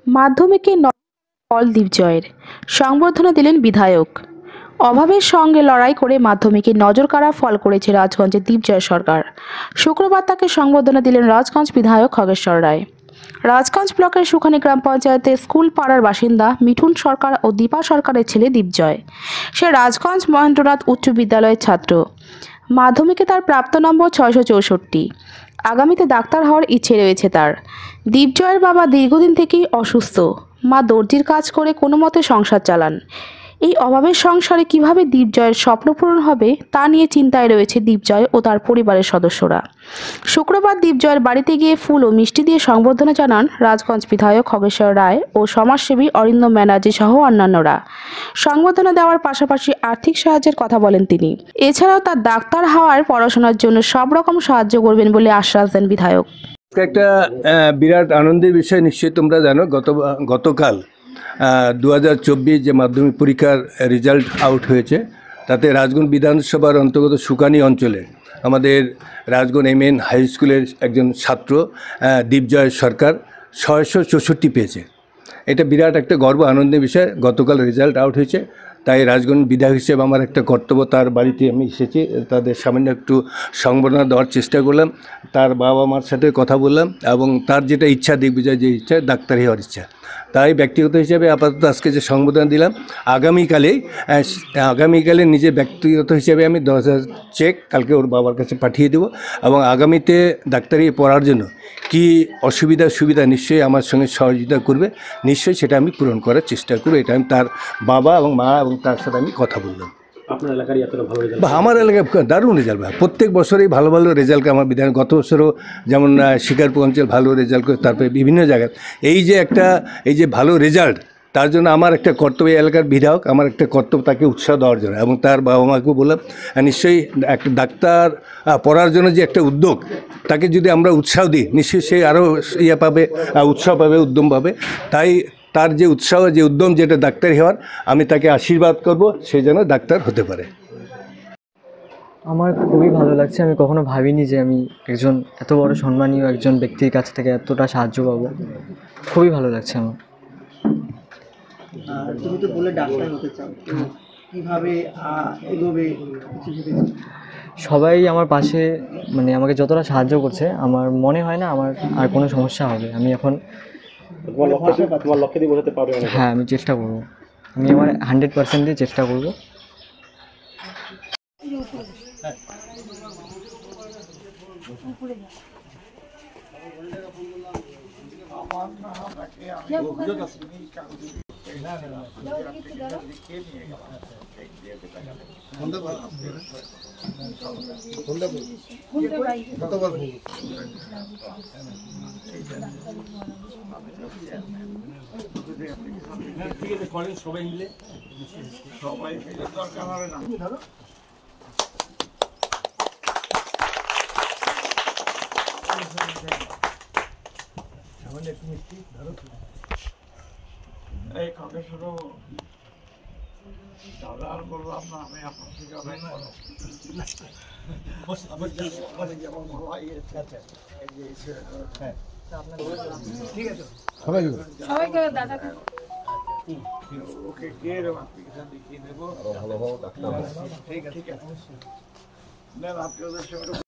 মাধ্যমিকে ফল দীপজয়ের সংবর্ধনা দিলেন বিধায়ক। অভাবের সঙ্গে লড়াই করে মাধ্যমিকে নজরকাড়া ফল করেছে রাজগঞ্জের দীপজয় সরকার। শুক্রবার তাকে সংবর্ধনা দিলেন রাজগঞ্জ বিধায়ক খগেশ্বর রায়। রাজগঞ্জ ব্লকের সুখানী গ্রাম পঞ্চায়েতের স্কুল পাড়ার বাসিন্দা মিঠুন সরকার ও দীপা সরকারের ছেলে দীপজয়। সে রাজগঞ্জ মহেন্দ্রনাথ উচ্চ বিদ্যালয়ের ছাত্র। মাধ্যমিকে তার প্রাপ্ত নম্বর 664। আগামীতে ডাক্তার হওয়ার ইচ্ছে রয়েছে তার। দীপজয়ের বাবা দীর্ঘদিন থেকেই অসুস্থ। মা দর্জির কাজ করে কোনো মতে সংসার চালান। এই অভাবের সংসারে কিভাবে দীপজয়ের স্বপ্ন পূরণ হবে তা নিয়ে চিন্তায় রয়েছে দীপজয় ও তার পরিবারের সদস্যরা। শুক্রবার দীপজয়ের বাড়িতে গিয়ে ফুল ও মিষ্টি দিয়ে সংবর্ধনা জানান রাজগঞ্জ বিধায়ক খগেশ্বর রায় ও সমাজসেবী অরিন্দম ব্যানার্জি সহ অন্যান্যরা। সংবর্ধনা দেওয়ার পাশাপাশি আর্থিক সাহায্যের কথা বলেন তিনি। এছাড়াও তার ডাক্তার হওয়ার পড়াশোনার জন্য সব রকম সাহায্য করবেন বলে আশ্বাস দেন বিধায়ক। একটা বিরাট আনন্দের বিষয়, নিশ্চয়ই তোমরা জানো গতকাল 2024 যে মাধ্যমিক পরীক্ষার রেজাল্ট আউট হয়েছে, তাতে রাজগঞ্জ বিধানসভার অন্তর্গত সুকানি অঞ্চলে আমাদের রাজগঞ্জ MN হাই স্কুলের একজন ছাত্র দীপজয় সরকার 664 পেয়েছে। এটা বিরাট একটা গর্ব আনন্দের বিষয়। গতকাল রেজাল্ট আউট হয়েছে, তাই রাজগঞ্জ বিধায়ক হিসেবে আমার একটা কর্তব্য, তার বাড়িতে আমি এসেছি, তাদের সামান্য একটু সংবর্ধনা দেওয়ার চেষ্টা করলাম। তার বাবা মার সাথে কথা বললাম এবং তার যেটা ইচ্ছা, দিগ্বিজয় যে ইচ্ছা, ডাক্তারি হওয়ার ইচ্ছা, তাই ব্যক্তিগত হিসাবে আপাতত আজকে যে সংবর্ধনা দিলাম, আগামীকালে নিজে ব্যক্তিগত হিসাবে আমি 10,000 চেক কালকে ওর বাবার কাছে পাঠিয়ে দেবো এবং আগামীতে ডাক্তারি পড়ার জন্য কি অসুবিধা সুবিধা নিশ্চয়ই আমার সঙ্গে সহযোগিতা করবে, নিশ্চয়ই সেটা আমি পূরণ করার চেষ্টা করব। এটা আমি তার বাবা এবং মা এবং তার সাথে আমি কথা বললাম। আপনার এলাকার এতটা ভালো রেজাল্ট? আমার এলাকায় দারুণ রেজাল্ট ভাই, প্রত্যেক বছরেই ভালো ভালো রেজাল্ট আমার বিধান। গত বছরও যেমন শিকারপুর অঞ্চল ভালো রেজাল্ট করে, তারপরে বিভিন্ন জায়গায় এই যে ভালো রেজাল্ট, তার জন্য আমার একটা কর্তব্য, এলাকার বিধায়ক আমার একটা কর্তব্য তাকে উৎসাহ দেওয়ার জন্য, এবং তার বাবা মাকেও বললাম নিশ্চয়ই একটা ডাক্তার পড়ার জন্য যে একটা উদ্যোগ, তাকে যদি আমরা উৎসাহ দিই, নিশ্চয়ই সে আরও পাবে, উৎসাহ পাবে, উদ্যম পাবে। তাই তার যে উৎসাহ, যে উদ্যম, যেটা ডাক্তারি হওয়ার, আমি তাকে আশীর্বাদ করব সে যেন ডাক্তার হতে পারে। আমার খুবই ভালো লাগছে। আমি কখনো ভাবিনি যে আমি একজন এত বড় সম্মানীয় একজন ব্যক্তির কাছ থেকে এতটা সাহায্য পাবো। খুবই ভালো লাগছে আমার। তুমি তো বলে ডাক্তার হতে চাও, কিভাবে এগোবে? সবাই আমার পাশে, মানে আমাকে যতটা সাহায্য করছে, আমার মনে হয় না আমার আর কোনো সমস্যা হবে। আমি এখন তোমার লক্ষ্যে দিয়ে বোঝাতে পারবে? হ্যাঁ, আমি চেষ্টা করব। আমি আমার 100% দিয়ে চেষ্টা করব। সবাই মিলে দরকার হবে না। এই খগেশ্বর দাদা আর বললাম না, আমি আপনার থেকে অনেক যেমন ভালো ঠিক আছে। সবাইকে দাদা ওকে কে অ্যাপ্লিকেশন দেখিয়ে দেবো। ঠিক আছে, ঠিক আছে। আপনি ওদের সঙ্গে